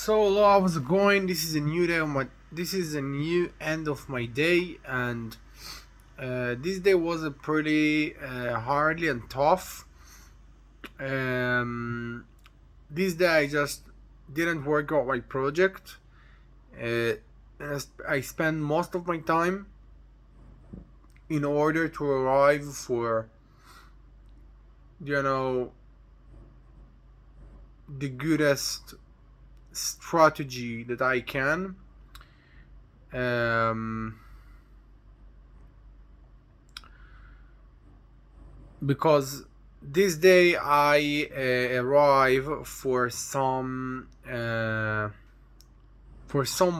So how's it going? This is a new day of my. This is a new end of my day, and this day was a pretty hardly and tough. Um, this day I just didn't work out my project. Uh, I spent most of my time in order to arrive for you know the goodest strategy that I can. Um, because this day I arrive for some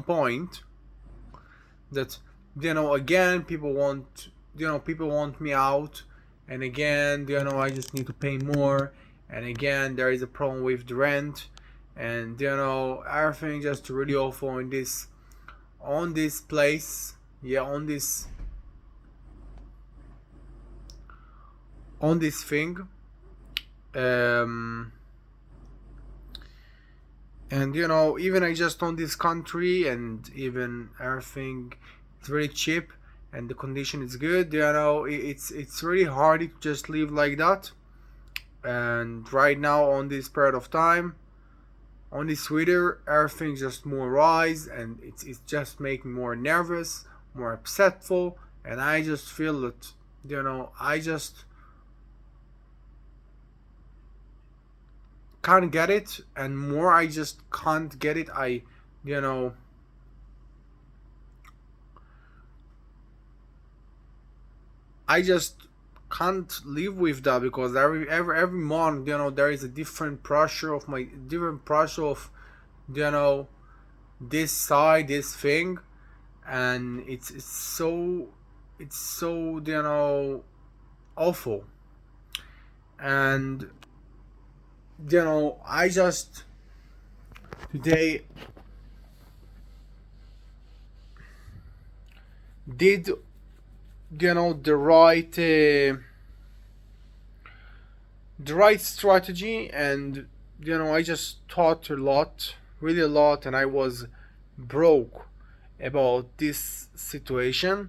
point that again people want me out, and again I just need to pay more, and again there is a problem with the rent, and everything just really awful in this place, yeah, on this thing. um and even I just own this country, and even everything is really cheap, and the condition is good. It's really hard to just live like that. And right now, on this period of time, on this weather, everything just more rise, and it's just making me more nervous, more upsetful. And I just feel that I just can't get it, and more I just can't get it. You know I just can't live with that, because every month, there is a different pressure of you know this side, this thing. And it's so awful. And I just today did the right strategy. And I just thought a lot, really a lot, and I was broke about this situation.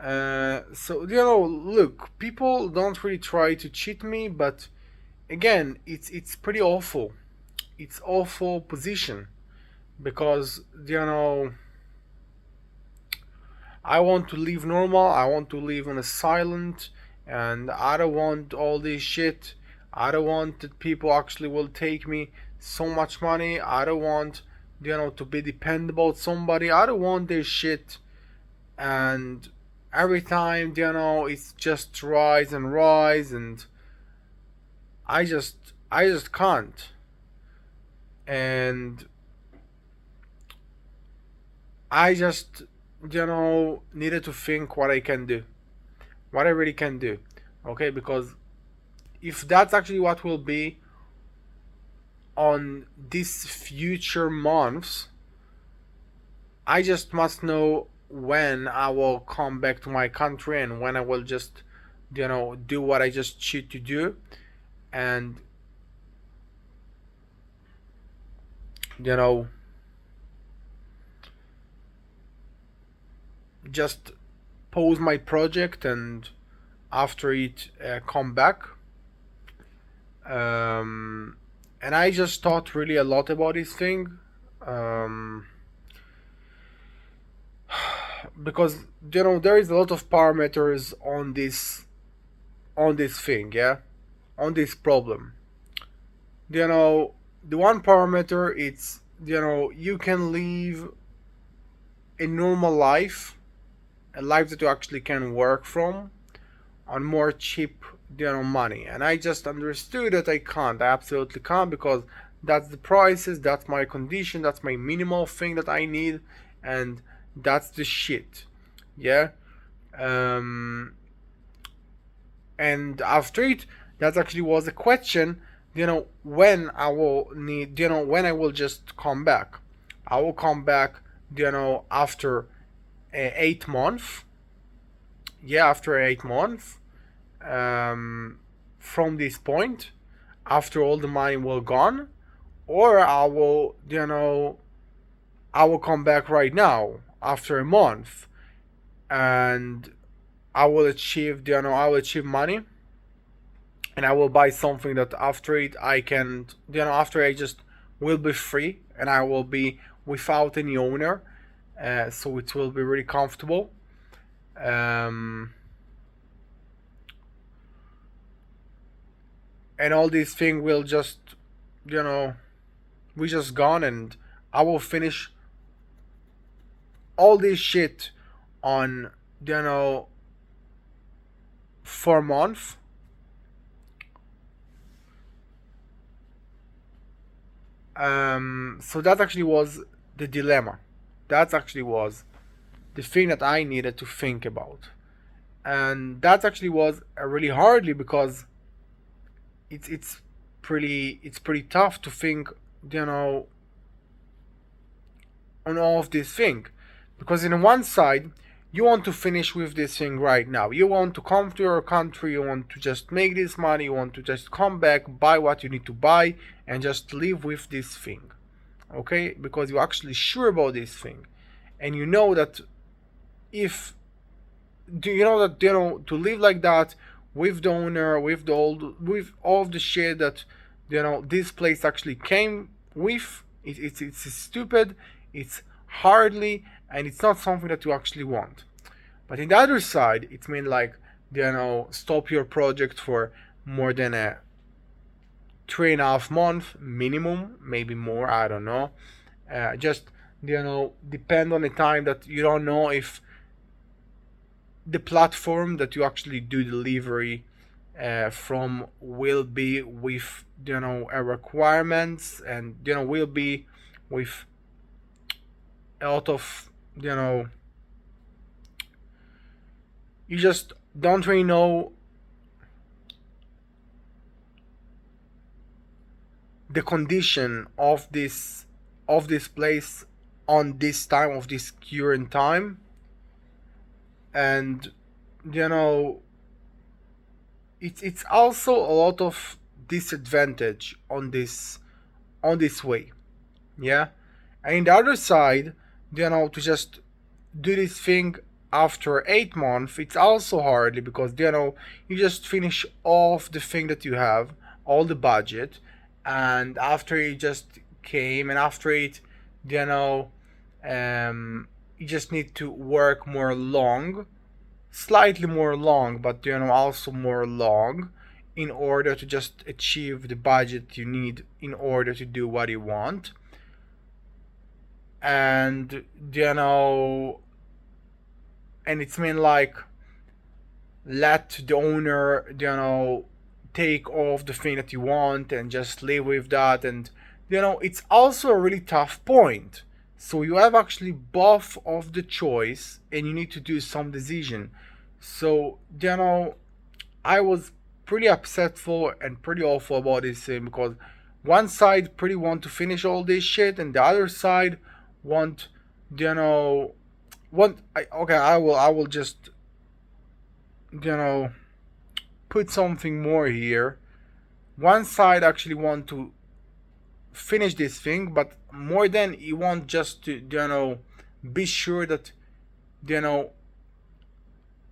So look, people don't really try to cheat me, but again, it's pretty awful. It's awful position, because I want to live normal. I want to live on a silent, and I don't want all this shit. I don't want that people actually will take me so much money. I don't want to be dependable on somebody. I don't want this shit. And every time it's just rise and rise, and I just can't. And I just needed to think what I can do, what I really can do. Okay, because if that's actually what will be on these future months, I just must know when I will come back to my country, and when I will just do what I just choose to do. And you know just pause my project, and after it come back. um and I just thought really a lot about this thing. um because there is a lot of parameters on this thing, yeah, on this problem. you know the one parameter, it's you can live a normal life, a life that you actually can work from, on more cheap money. And I just understood that I absolutely can't, because that's the prices, that's my condition, that's my minimal thing that I need, and that's the shit, yeah. um and after it, that actually was a question, when I will need, when I will just come back. I will come back after 8 months. Yeah, after 8 months, um, from this point, after all the money will gone, or I will come back right now after a month, and I will achieve money, and I will buy something that after it I can, after I just will be free and I will be without any owner, so it will be really comfortable. Um, and all these things will just, you know, we just gone, and I will finish all this shit on, you know, 4 months. So that actually was the dilemma. That actually was the thing that I needed to think about, and that actually was really hardly because it's pretty tough to think, you know, on all of this thing, because in one side you want to finish with this thing right now. You want to come to your country. You want to just make this money. You want to just come back, buy what you need to buy, and just live with this thing. Okay, because you're actually sure about this thing, and you know that if do you know that, to live like that with the owner, with all of the shit that, this place actually came with, it's stupid, it's hardly, and it's not something that you actually want. But in the other side, it means like, stop your project for more than a 3.5 month minimum, maybe more, I don't know. Just, depend on the time that you don't know if the platform that you actually do delivery from will be with, requirements, and will be with a lot of, you just don't really know the condition of this place on this time of this current time. And, you know it's also a lot of disadvantage on this way. Yeah. And the other side, to just do this thing after 8 months, it's also hardly because, you just finish off the thing that you have, all the budget, and after it just came, and after it, you know you just need to work more long, slightly more long, but, also more long, in order to just achieve the budget you need in order to do what you want. And, and it's mean like, let the owner, take off the thing that you want and just live with that. And, it's also a really tough point. So you have actually both of the choice, and you need to do some decision. So, I was pretty upsetful and pretty awful about this thing, because one side pretty want to finish all this shit, and the other side want, you know okay, I will just, you know put something more here. One side actually want to finish this thing, but more than you want just to, be sure that, you know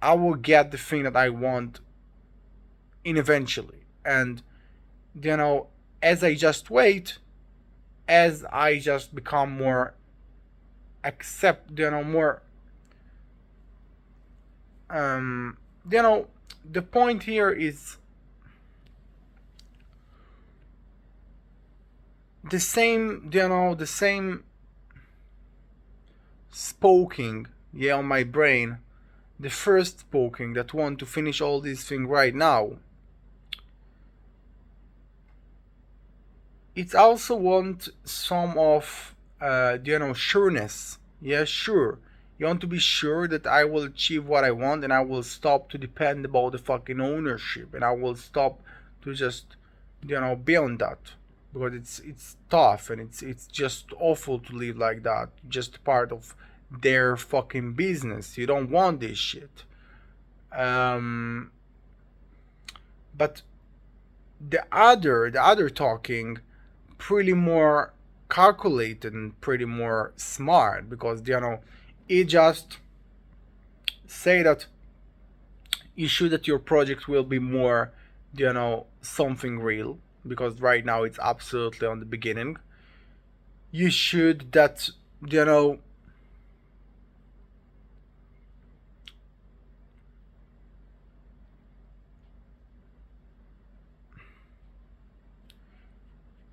I will get the thing that I want in eventually. And, you know as I just wait, as I just become more accept, more, um the point here is the same spoking, yeah, on my brain, the first spoking that want to finish all these things right now. It also want some of, sureness. Yeah, sure. You want to be sure that I will achieve what I want, and I will stop to depend about the fucking ownership, and I will stop to just, be on that, because it's tough, and it's just awful to live like that, just part of their fucking business. You don't want this shit. Um, but the other talking pretty more calculated and pretty more smart, because it just say that you should that your project will be more something real, because right now it's absolutely on the beginning. You should that you know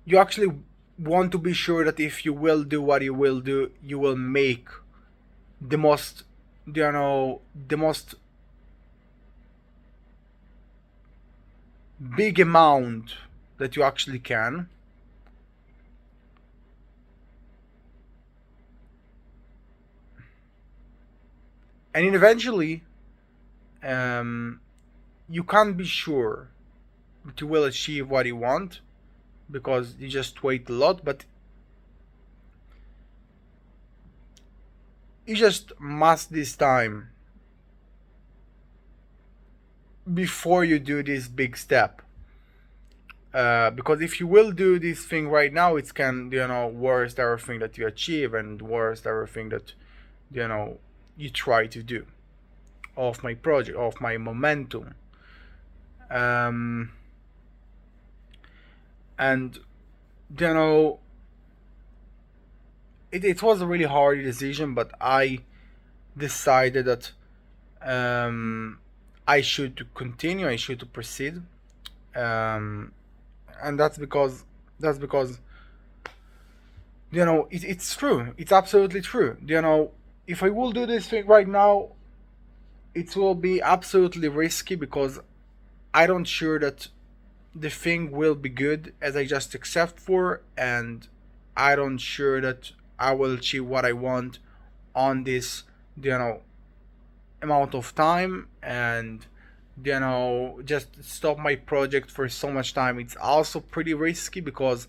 you actually want to be sure that if you will do what you will do, you will make the most the most big amount that you actually can. And then eventually, um, you can't be sure that you will achieve what you want, because you just wait a lot, but you just must this time before you do this big step. Because if you will do this thing right now, it's can worst everything that you achieve and worst everything that you know you try to do of my project, of my momentum. um and you know it was a really hard decision, but I decided that um I should continue, I should proceed. um and that's because it's true, it's absolutely true. If I will do this thing right now, it will be absolutely risky, because I don't sure that the thing will be good as I just accept for, and I don't sure that I will achieve what I want on this you know amount of time. And just stop my project for so much time, it's also pretty risky, because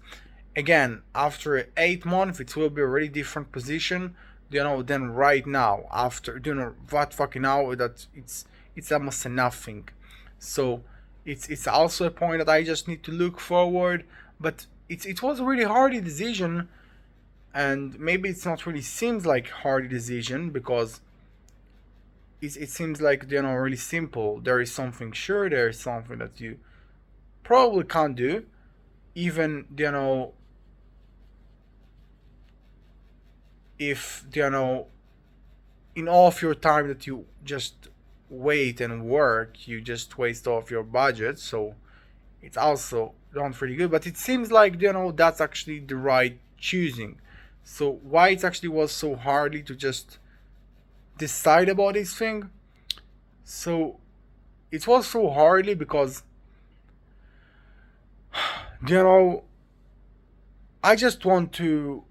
again, after 8 months it will be a really different position than right now. After what fucking now, that it's almost nothing. So it's also a point that I just need to look forward. But it was a really hard decision, and maybe it's not really seems like hard decision, because it seems like really simple. There is something sure, there is something that you probably can't do, even if in all of your time that you just wait and work, you just waste off your budget. So it's also not pretty good. But it seems like that's actually the right choosing. So why it actually was so hardly to just decide about this thing. So it was so hardly because you know I just want to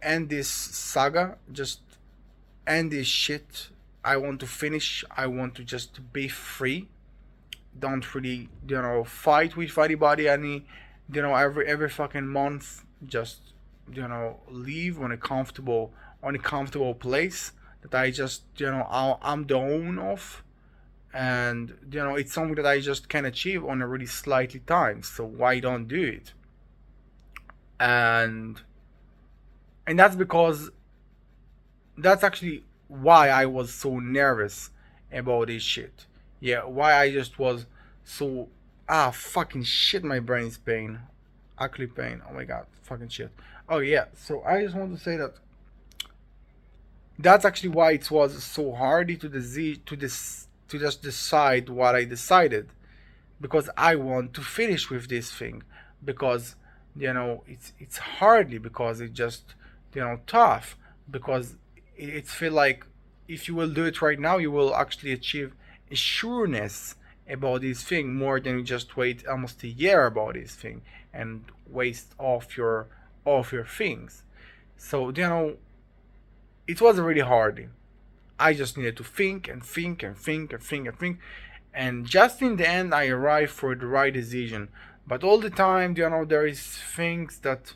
end this saga, just end this shit. I want to finish. I want to just be free. Don't really fight with anybody any every fucking month. Just leave on a comfortable place that I just I'm the own of. And it's something that I just can achieve on a really slightly time, so why don't do it? And that's because that's actually why I was so nervous about this shit. Yeah, why I just was so fucking shit. My brain is pain, actually pain. Oh my god, fucking shit. Oh yeah. So I just want to say that that's actually why it was so hard to just decide what I decided, because I want to finish with this thing, because it's hardly because it's just tough, because it feel like if you will do it right now, you will actually achieve a sureness about this thing more than you just wait almost a year about this thing and waste off your things. So it was really hard. I just needed to think and think and think and think and think, and just in the end I arrived for the right decision. But all the time there is things that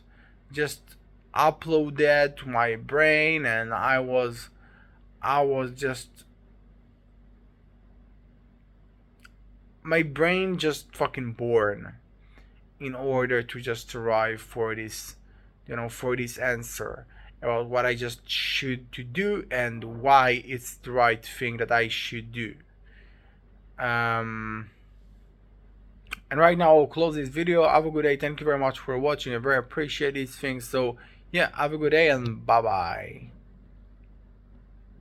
just upload that to my brain, and I was just, my brain just fucking born. in order to just arrive for this, for this answer about what I just should to do and why it's the right thing that I should do. And right now I'll close this video. Have a good day. Thank you very much for watching. I very appreciate these things. So yeah, have a good day and bye bye.